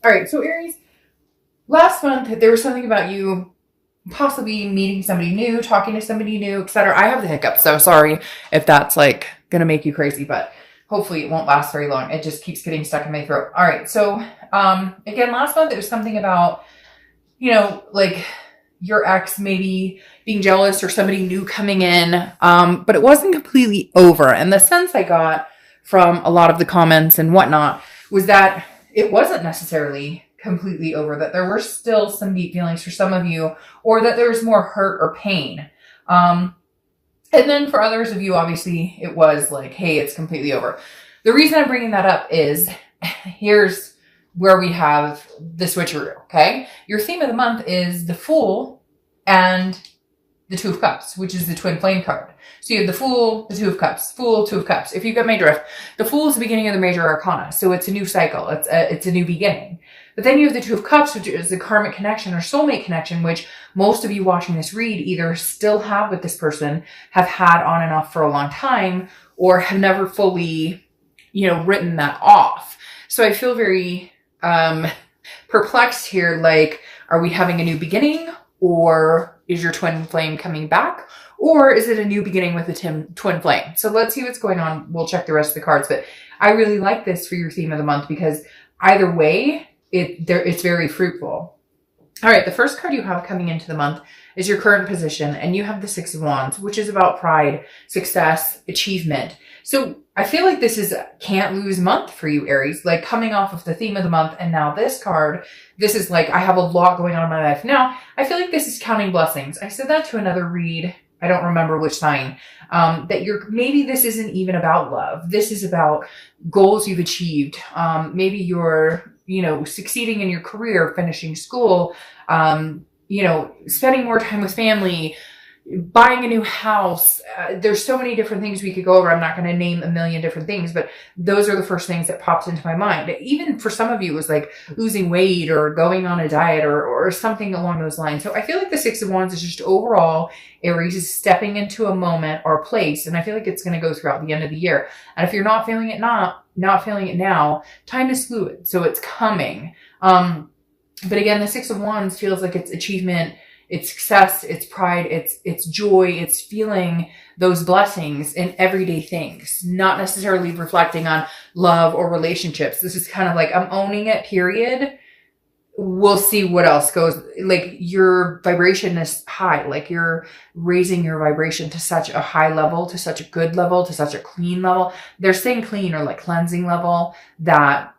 All right, so Aries, last month there was something about you possibly meeting somebody new, talking to somebody new, etc. I have the hiccups, so sorry if that's like gonna make you crazy, but hopefully it won't last very long. It just keeps getting stuck in my throat. All right, so again, last month it was something about, like your ex maybe being jealous or somebody new coming in, but it wasn't completely over. And the sense I got from a lot of the comments and whatnot was that it wasn't necessarily completely over, that there were still some deep feelings for some of you, or that there was more hurt or pain. And then for others of you, obviously, it was like, hey, it's completely over. The reason I'm bringing that up is here's where we have the switcheroo, okay? Your theme of the month is the Fool and the Two of Cups, which is the twin flame card. So you have the Fool, the Two of Cups, Fool, Two of Cups. If you get my drift, the Fool is the beginning of the major arcana. So it's a new cycle. It's a new beginning. But then you have the Two of Cups, which is the karmic connection or soulmate connection, which most of you watching this read either still have with this person, have had on and off for a long time, or have never fully, written that off. So I feel very perplexed here. Like, are we having a new beginning, or is your twin flame coming back? Or is it a new beginning with a twin flame? So let's see what's going on. We'll check the rest of the cards. But I really like this for your theme of the month because either way, it's very fruitful. All right, the first card you have coming into the month is your current position, and you have the Six of Wands, which is about pride, success, achievement. So I feel like this is a can't lose month for you, Aries, like coming off of the theme of the month. And now this card, this is like, I have a lot going on in my life. Now, I feel like this is counting blessings. I said that to another read. I don't remember which sign, that maybe this isn't even about love. This is about goals you've achieved. Maybe you're, succeeding in your career, finishing school, spending more time with family, buying a new house. There's so many different things we could go over. I'm not going to name a million different things, but those are the first things that popped into my mind. Even for some of you, it was like losing weight or going on a diet or something along those lines. So I feel like the Six of Wands is just overall, Aries is stepping into a moment or a place. And I feel like it's going to go throughout the end of the year. And if you're not feeling it, not feeling it now, time is fluid. So it's coming. But again, the Six of Wands feels like it's achievement, it's success, it's pride, it's joy, it's feeling those blessings in everyday things, not necessarily reflecting on love or relationships. This is kind of like, I'm owning it, period. We'll see what else goes. Like your vibration is high, like you're raising your vibration to such a high level, to such a good level, to such a clean level. They're saying clean or like cleansing level, that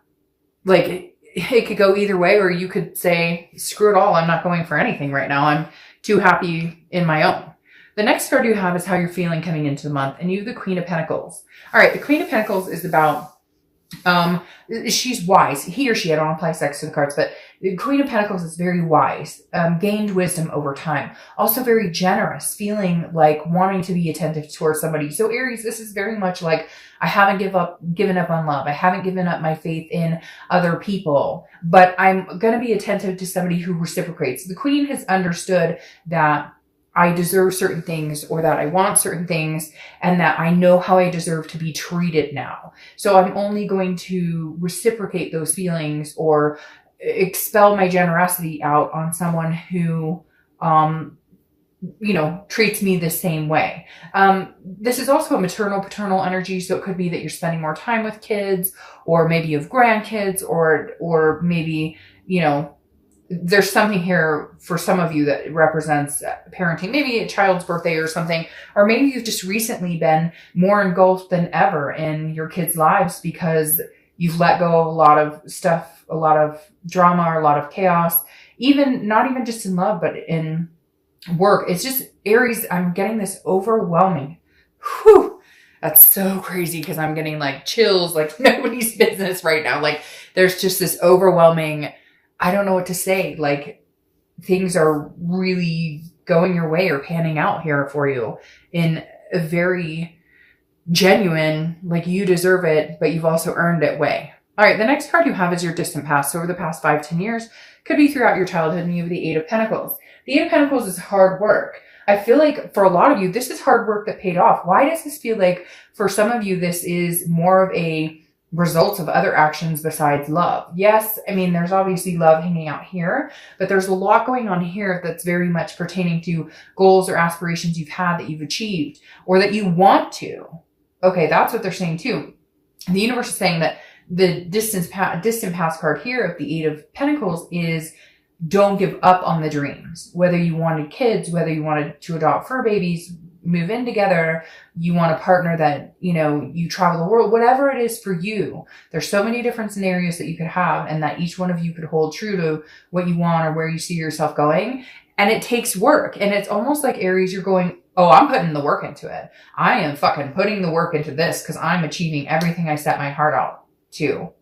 like it could go either way, or you could say, screw it all. I'm not going for anything right now. I'm too happy in my own. The next card you have is how you're feeling coming into the month, and you have the Queen of Pentacles. All right. The Queen of Pentacles is about, she's wise. He or she, I don't apply sex to the cards, but the Queen of Pentacles is very wise, gained wisdom over time. Also very generous, feeling like wanting to be attentive towards somebody. So Aries, this is very much like, I haven't given up on love. I haven't given up my faith in other people, but I'm going to be attentive to somebody who reciprocates. The Queen has understood that I deserve certain things, or that I want certain things, and that I know how I deserve to be treated now. So I'm only going to reciprocate those feelings or expel my generosity out on someone who, treats me the same way. This is also a maternal, paternal energy. So it could be that you're spending more time with kids, or maybe you have grandkids, or maybe, there's something here for some of you that represents parenting, maybe a child's birthday or something, or maybe you've just recently been more engulfed than ever in your kids' lives because you've let go of a lot of stuff, a lot of drama, or a lot of chaos, not even just in love, but in work. It's just, Aries, I'm getting this overwhelming. Whew. That's so crazy because I'm getting like chills, like nobody's business right now. Like there's just this overwhelming, I don't know what to say. Like things are really going your way or panning out here for you in a very genuine, like you deserve it, but you've also earned it way. All right. The next card you have is your distant past. So over the past 5-10 years, could be throughout your childhood, and you have the Eight of Pentacles. The Eight of Pentacles is hard work. I feel like for a lot of you, this is hard work that paid off. Why does this feel like for some of you, this is more of a results of other actions besides love. Yes, I mean, there's obviously love hanging out here, but there's a lot going on here that's very much pertaining to goals or aspirations you've had that you've achieved or that you want to. Okay, that's what they're saying too. The universe is saying that the distant past card here of the Eight of Pentacles is don't give up on the dreams. Whether you wanted kids, whether you wanted to adopt fur babies, move in together, you want a partner that, you know, you travel the world, whatever it is for you. There's so many different scenarios that you could have and that each one of you could hold true to what you want or where you see yourself going. And it takes work. And it's almost like Aries, you're going, oh, I'm putting the work into it. I am fucking putting the work into this because I'm achieving everything I set my heart out to,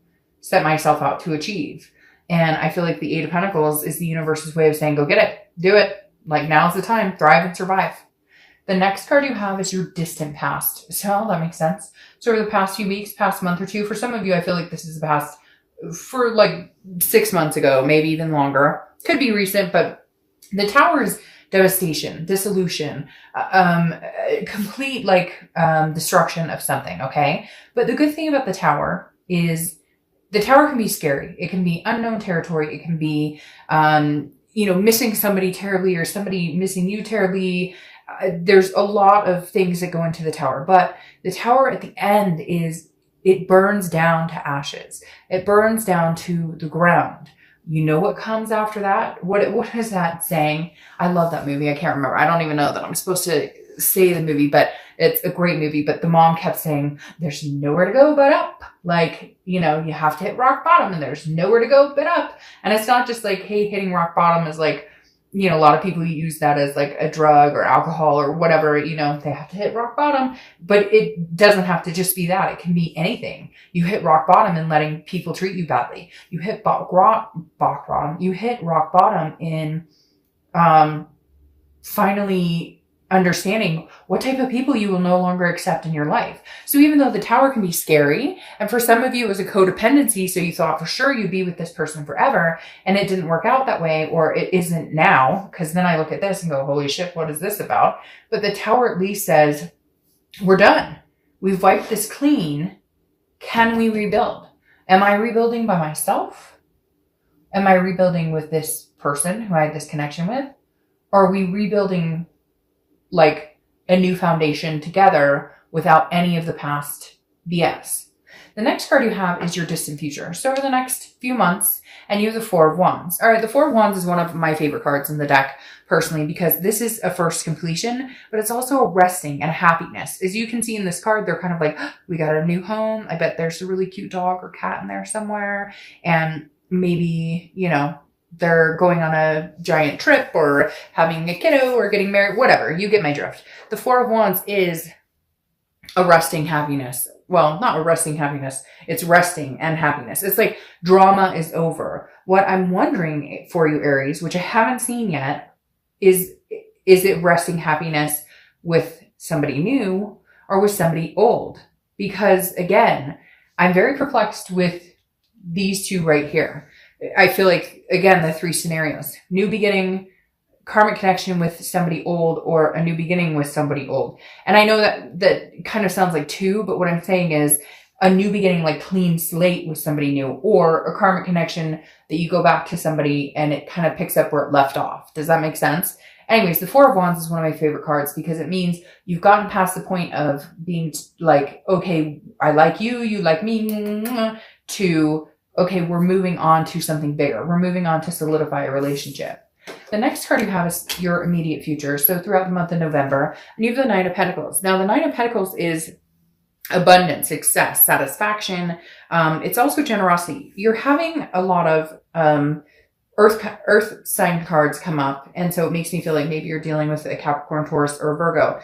set myself out to achieve. And I feel like the Eight of Pentacles is the universe's way of saying, go get it, do it. Like now's the time, thrive and survive. The next card you have is your distant past. So that makes sense. So over the past few weeks, past month or two, for some of you, I feel like this is the past for like 6 months ago, maybe even longer. Could be recent, but the Tower is devastation, dissolution, complete destruction of something, okay? But the good thing about the Tower is the Tower can be scary. It can be unknown territory. It can be, missing somebody terribly or somebody missing you terribly. There's a lot of things that go into the Tower, but the Tower at the end it burns down to ashes. It burns down to the ground. You know what comes after that? What is that saying? I love that movie. I can't remember. I don't even know that I'm supposed to say the movie, but it's a great movie. But the mom kept saying, there's nowhere to go but up. Like, you have to hit rock bottom and there's nowhere to go but up. And it's not just like, hey, hitting rock bottom is like, a lot of people use that as like a drug or alcohol or whatever, they have to hit rock bottom, but it doesn't have to just be that. It can be anything. You hit rock bottom in letting people treat you badly. You hit rock bottom in finally understanding what type of people you will no longer accept in your life. So even though the Tower can be scary, and for some of you it was a codependency, so you thought for sure you'd be with this person forever, and it didn't work out that way, or it isn't now, because then I look at this and go, holy shit, what is this about? But the Tower at least says, we're done. We've wiped this clean. Can we rebuild? Am I rebuilding by myself? Am I rebuilding with this person who I had this connection with? Or are we rebuilding like a new foundation together without any of the past BS? The next card you have is your distant future. So over the next few months, and you have the Four of Wands. All right, the Four of Wands is one of my favorite cards in the deck personally, because this is a first completion, but it's also a resting and a happiness. As you can see in this card, they're kind of like, oh, we got a new home. I bet there's a really cute dog or cat in there somewhere. And maybe, they're going on a giant trip or having a kiddo or getting married, whatever. You get my drift. The Four of Wands is a resting happiness. Well, not a resting happiness. It's resting and happiness. It's like drama is over. What I'm wondering for you, Aries, which I haven't seen yet, is it resting happiness with somebody new or with somebody old? Because again, I'm very perplexed with these two right here. I feel like, again, the three scenarios: new beginning, karmic connection with somebody old, or a new beginning with somebody old. And I know that kind of sounds like two, but what I'm saying is a new beginning, like clean slate with somebody new, or a karmic connection that you go back to somebody and it kind of picks up where it left off. Does that make sense? Anyways, the Four of Wands is one of my favorite cards because it means you've gotten past the point of being like, okay, I like you, you like me, to, okay, we're moving on to something bigger. We're moving on to solidify a relationship. The next card you have is your immediate future. So throughout the month of November, and you have the Nine of Pentacles. Now, the Nine of Pentacles is abundance, success, satisfaction. It's also generosity. You're having a lot of earth sign cards come up. And so it makes me feel like maybe you're dealing with a Capricorn, Taurus, or Virgo.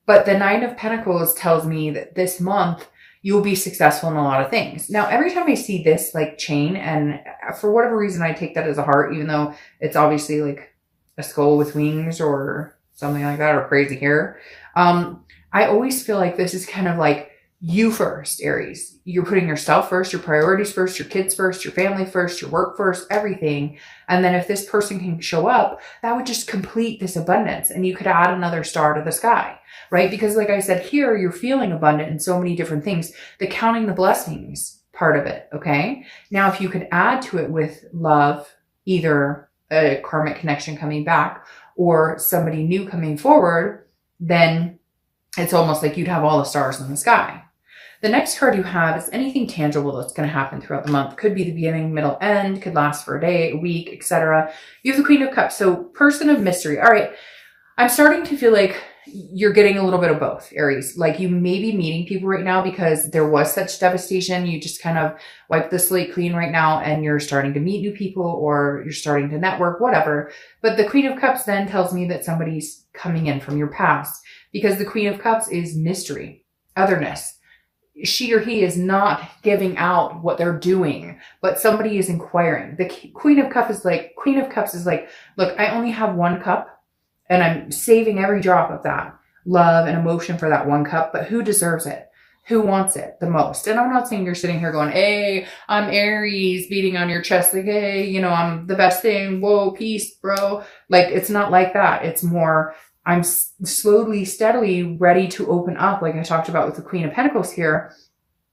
But the Nine of Pentacles tells me that this month, you will be successful in a lot of things. Now, every time I see this like chain, and for whatever reason, I take that as a heart, even though it's obviously like a skull with wings or something like that, or crazy hair. I always feel like this is kind of like you first, Aries. You're putting yourself first, your priorities first, your kids first, your family first, your work first, everything. And then if this person can show up, that would just complete this abundance. And you could add another star to the sky, right? Because like I said, here you're feeling abundant in so many different things. The counting the blessings part of it, okay? Now, if you could add to it with love, either a karmic connection coming back or somebody new coming forward, then it's almost like you'd have all the stars in the sky. The next card you have is anything tangible that's going to happen throughout the month. Could be the beginning, middle, end, could last for a day, a week, etc. You have the Queen of Cups. So person of mystery. All right. I'm starting to feel like you're getting a little bit of both, Aries. Like you may be meeting people right now because there was such devastation. You just kind of wipe the slate clean right now and you're starting to meet new people or you're starting to network, whatever. But the Queen of Cups then tells me that somebody's coming in from your past because the Queen of Cups is mystery, otherness. She or he is not giving out what they're doing, but somebody is inquiring. The Queen of Cups is like, look, I only have one cup and I'm saving every drop of that love and emotion for that one cup, but who deserves it? Who wants it the most? And I'm not saying you're sitting here going, hey, I'm Aries, beating on your chest, like, hey, you know, I'm the best thing. Whoa, peace, bro. Like, it's not like that. It's more, I'm slowly, steadily ready to open up. Like I talked about with the Queen of Pentacles here,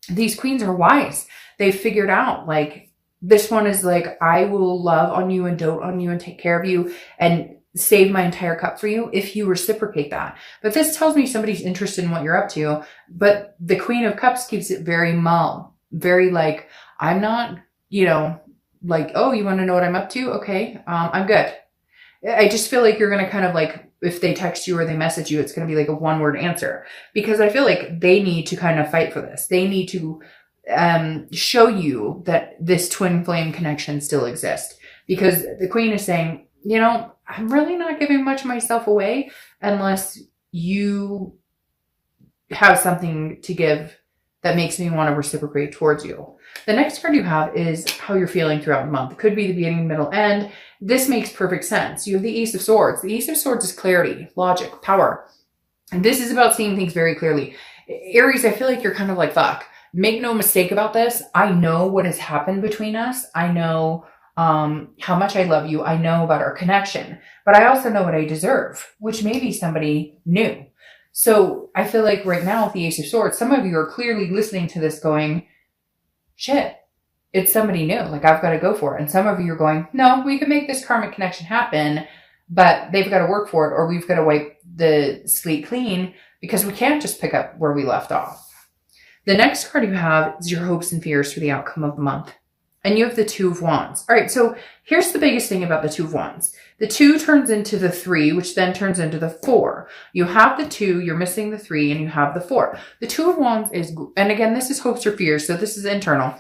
these queens are wise. They've figured out like this one is like, I will love on you and dote on you and take care of you and save my entire cup for you if you reciprocate that. But this tells me somebody's interested in what you're up to. But the Queen of Cups keeps it very mum, very like, I'm not, you know, like, oh, you want to know what I'm up to? Okay, I'm good. I just feel like you're going to kind of like, if they text you or they message you, it's going to be like a one-word answer because I feel like they need to kind of fight for this. They need to show you that this twin flame connection still exists because the Queen is saying, you know, I'm really not giving much of myself away unless you have something to give that makes me want to reciprocate towards you. The next card you have is how you're feeling throughout the month. It could be the beginning, middle, end. This makes perfect sense. You have the Ace of Swords. The Ace of Swords is clarity, logic, power. And this is about seeing things very clearly. Aries, I feel like you're kind of like, fuck, make no mistake about this. I know what has happened between us. I know how much I love you. I know about our connection, but I also know what I deserve, which may be somebody new. So I feel like right now with the Ace of Swords, some of you are clearly listening to this going, shit, it's somebody new. Like I've got to go for it. And some of you are going, no, we can make this karmic connection happen, but they've got to work for it or we've got to wipe the slate clean because we can't just pick up where we left off. The next card you have is your hopes and fears for the outcome of the month. And you have the Two of Wands. All right, so here's the biggest thing about the Two of Wands. The 2 turns into the 3, which then turns into the 4. You have the 2, you're missing the 3, and you have the 4. The Two of Wands is, and again, this is hopes or fears, so this is internal.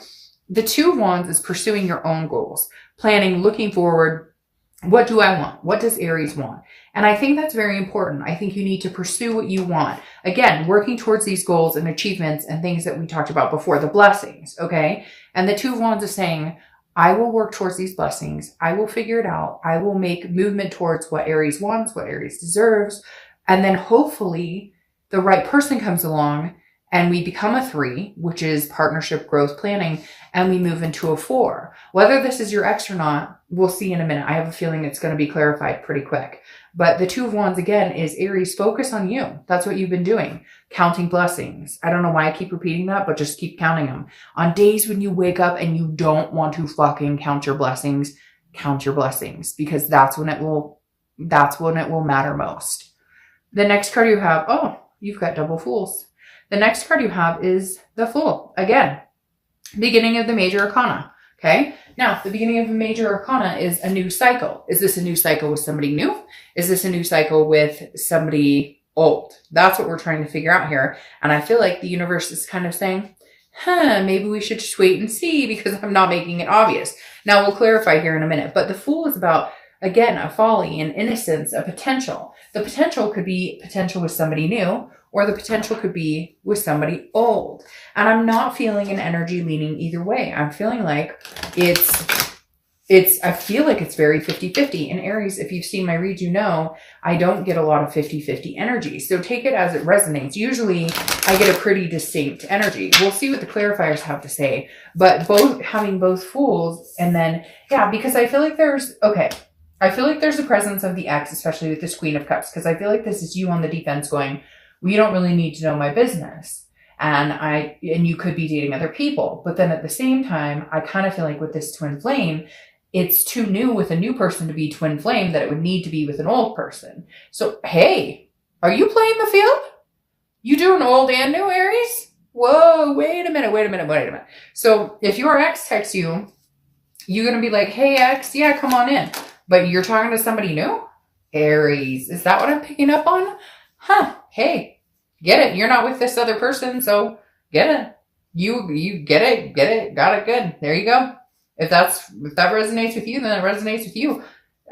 The Two of Wands is pursuing your own goals, planning, looking forward. What do I want? What does Aries want? And I think that's very important. I think you need to pursue what you want. Again, working towards these goals and achievements and things that we talked about before, the blessings, okay? And the Two of Wands is saying, I will work towards these blessings. I will figure it out. I will make movement towards what Aries wants, what Aries deserves. And then hopefully the right person comes along and we become a 3, which is partnership growth planning, and we move into a 4. Whether this is your ex or not, we'll see in a minute. I have a feeling it's going to be clarified pretty quick. But the Two of Wands, again, is Aries, focus on you. That's what you've been doing. Counting blessings. I don't know why I keep repeating that, but just keep counting them. On days when you wake up and you don't want to fucking count your blessings because that's when it will matter most. The next card you have, oh, you've got double Fools. The next card you have is the Fool. Again, beginning of the major arcana. Okay. Now, the beginning of the major arcana is a new cycle. Is this a new cycle with somebody new? Is this a new cycle with somebody old? That's what we're trying to figure out here. And I feel like the universe is kind of saying, maybe we should just wait and see because I'm not making it obvious. Now, we'll clarify here in a minute. But the Fool is about, again, a folly, an innocence, a potential. The potential could be potential with somebody new, or the potential could be with somebody old. And I'm not feeling an energy leaning either way. I'm feeling like it's I feel like it's very 50-50. And Aries, if you've seen my read, you know, I don't get a lot of 50-50 energy. So take it as it resonates. Usually I get a pretty distinct energy. We'll see what the clarifiers have to say, but having both Fools, and then, yeah, because I feel like I feel like there's a presence of the X, especially with this Queen of Cups, because I feel like this is you on the defense going, well, you don't really need to know my business. And you could be dating other people. But then at the same time, I kind of feel like with this twin flame, it's too new with a new person to be twin flame that it would need to be with an old person. So, hey, are you playing the field? You doing old and new, Aries? Whoa, wait a minute. So if your ex texts you, you're going to be like, hey, ex, yeah, come on in. But you're talking to somebody new? Aries, is that what I'm picking up on? Huh, hey, get it. You're not with this other person, so get it. You get it, got it, good. There you go. If that resonates with you, then it resonates with you.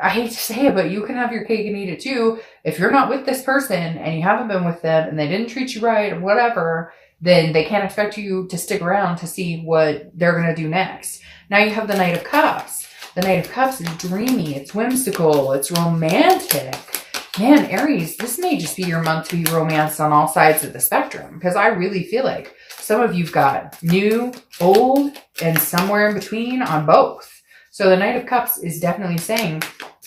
I hate to say it, but you can have your cake and eat it too. If you're not with this person and you haven't been with them and they didn't treat you right or whatever, then they can't expect you to stick around to see what they're going to do next. Now you have the Knight of Cups. The Knight of Cups is dreamy, it's whimsical, it's romantic. Man, Aries, this may just be your month to be romanced on all sides of the spectrum, because I really feel like some of you've got new, old, and somewhere in between on both. So the Knight of Cups is definitely saying,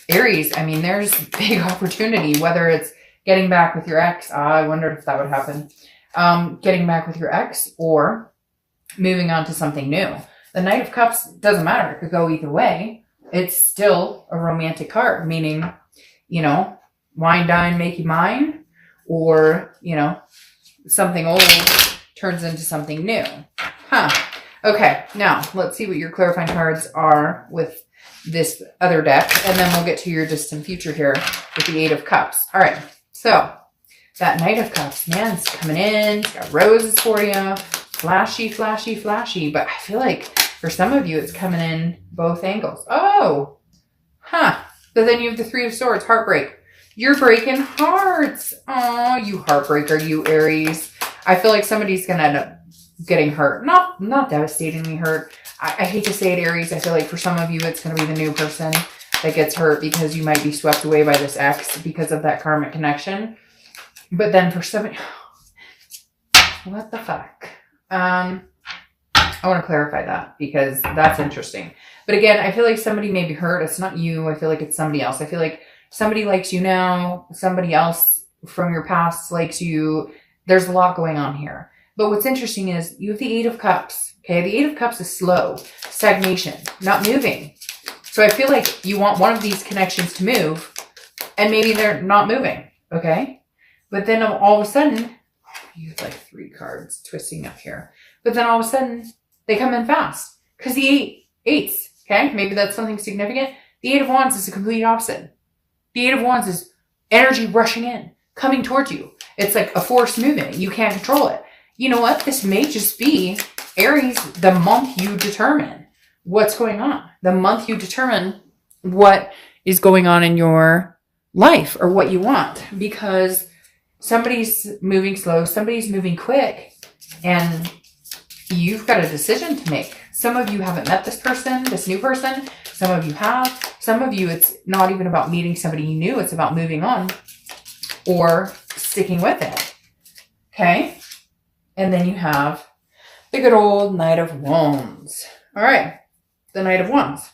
Aries, I mean, there's big opportunity, whether it's getting back with your ex. I wondered if that would happen. Getting back with your ex or moving on to something new. The Knight of Cups doesn't matter. It could go either way. It's still a romantic card, meaning, you know, wine, dine, make you mine, or, you know, something old turns into something new. Huh. Okay, now let's see what your clarifying cards are with this other deck, and then we'll get to your distant future here with the Eight of Cups. All right, so that Knight of Cups, man, it's coming in. It's got roses for you. Flashy, flashy, flashy. But I feel like for some of you, it's coming in both angles. Oh, huh. But then you have the Three of Swords, heartbreak. You're breaking hearts. Oh, you heartbreaker, you Aries. I feel like somebody's going to end up getting hurt. Not devastatingly hurt. I hate to say it, Aries. I feel like for some of you, it's going to be the new person that gets hurt because you might be swept away by this ex because of that karmic connection. But then for somebody, what the fuck? I want to clarify that because that's interesting. But again, I feel like somebody may be hurt. It's not you. I feel like it's somebody else. I feel like somebody likes you now. Somebody else from your past likes you. There's a lot going on here. But what's interesting is you have the Eight of Cups. Okay, the Eight of Cups is slow, stagnation, not moving. So I feel like you want one of these connections to move, and maybe they're not moving, okay? But then all of a sudden, you have like 3 cards twisting up here. But then all of a sudden, they come in fast. Because the eights, okay? Maybe that's something significant. The Eight of Wands is the complete opposite. The Eight of Wands is energy rushing in, coming towards you. It's like a force movement. You can't control it. You know what? This may just be, Aries, the month you determine what's going on. The month you determine what is going on in your life or what you want. Because somebody's moving slow, somebody's moving quick, and you've got a decision to make. Some of you haven't met this person, this new person. Some of you have. Some of you, it's not even about meeting somebody new. It's about moving on or sticking with it. Okay? And then you have the good old Knight of Wands. All right. The Knight of Wands.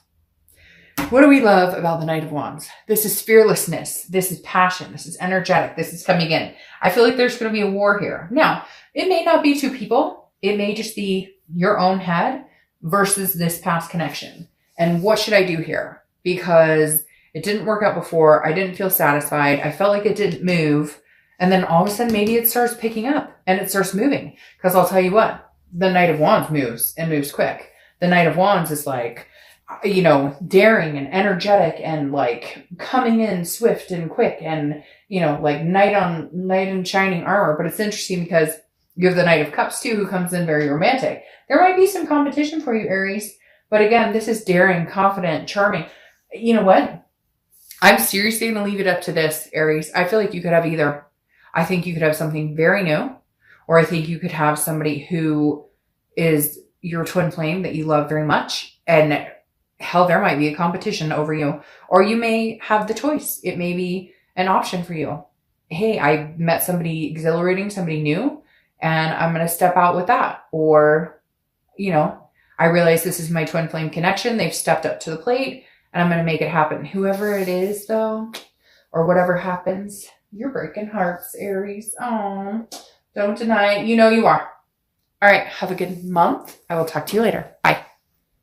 What do we love about the Knight of Wands? This is fearlessness. This is passion. This is energetic. This is coming in. I feel like there's going to be a war here. Now, it may not be 2 people. It may just be your own head versus this past connection. And what should I do here? Because it didn't work out before. I didn't feel satisfied. I felt like it didn't move. And then all of a sudden, maybe it starts picking up and it starts moving. Because I'll tell you what, the Knight of Wands moves and moves quick. The Knight of Wands is like, you know, daring and energetic and like coming in swift and quick and, you know, like knight in shining armor. But it's interesting because you have the Knight of Cups too, who comes in very romantic. There might be some competition for you, Aries. But again, this is daring, confident, charming. You know what? I'm seriously going to leave it up to this, Aries. I feel like you could have either. I think you could have something very new, or I think you could have somebody who is your twin flame that you love very much. And hell, there might be a competition over you, or you may have the choice. It may be an option for you. Hey, I met somebody exhilarating, somebody new, and I'm going to step out with that. Or, you know, I realize this is my twin flame connection. They've stepped up to the plate and I'm going to make it happen. Whoever it is though, or whatever happens, you're breaking hearts, Aries. Oh, don't deny it. You know you are. All right. Have a good month. I will talk to you later. Bye.